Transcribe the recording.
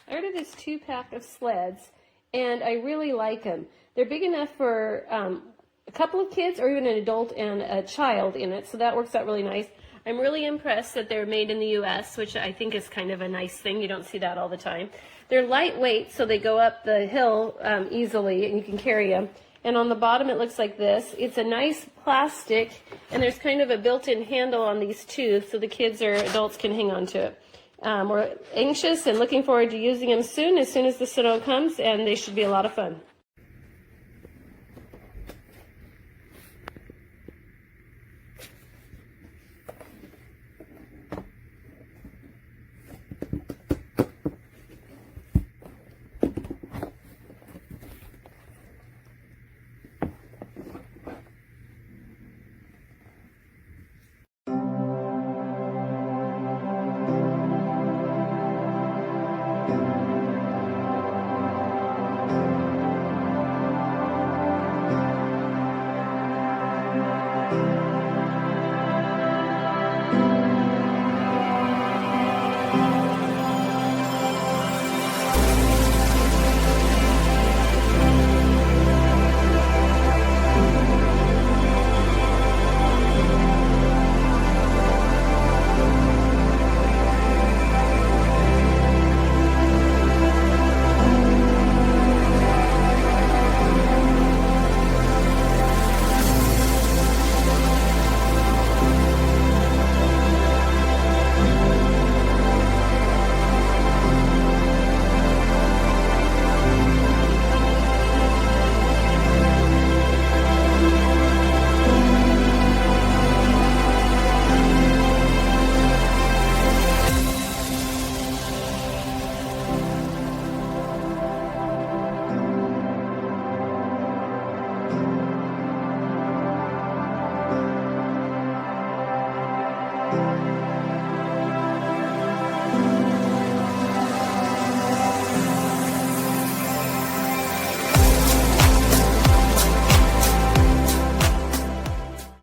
I ordered this 2-pack of sleds, and I really like them. They're big enough for a couple of kids or even an adult and a child in it, so that works out really nice. I'm really impressed that they're made in the U.S., which I think is kind of a nice thing. You don't see that all the time. They're lightweight, so they go up the hill easily, and you can carry them. And on the bottom, it looks like this. It's a nice plastic, and there's kind of a built-in handle on these too, so the kids or adults can hang on to it. We're anxious and looking forward to using them soon as the snow comes, and they should be a lot of fun.